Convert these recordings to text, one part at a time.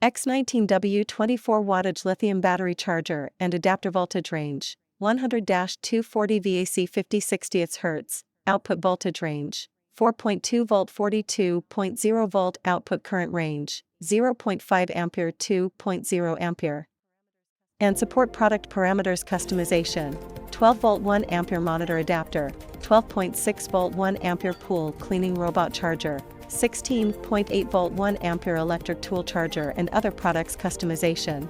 X19W 24W Lithium battery charger and adapter voltage range, 100-240 VAC 50/60 Hz, output voltage range, 4.2 volt 42.0 volt output current range, 0.5 ampere 2.0 ampere. And support product parameters customization, 12 volt 1 ampere monitor adapter, 12.6 volt 1 ampere pool cleaning robot charger, 16.8 volt 1 ampere electric tool charger and other products customization.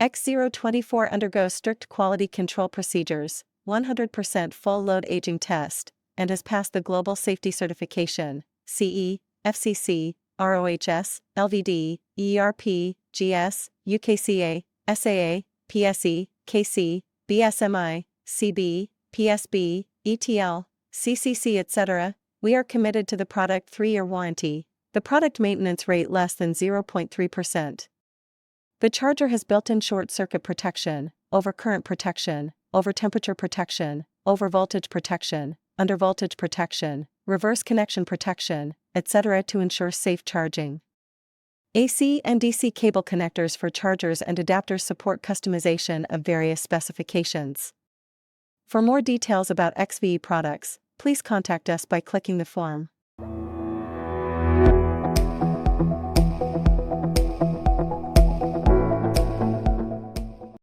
X024 undergoes strict quality control procedures, 100% full load aging test, and has passed the Global Safety Certification, CE, FCC, ROHS, LVD, ERP, GS, UKCA, SAA, PSE, KC, BSMI, CB, PSB, ETL, CCC etc. We are committed to the product 3-year warranty, the product maintenance rate less than 0.3%. The charger has built-in short circuit protection, overcurrent protection, over-temperature protection, over-voltage protection, under-voltage protection, reverse connection protection, etc. to ensure safe charging. AC and DC cable connectors for chargers and adapters support customization of various specifications. For more details about XVE products, please contact us by clicking the form.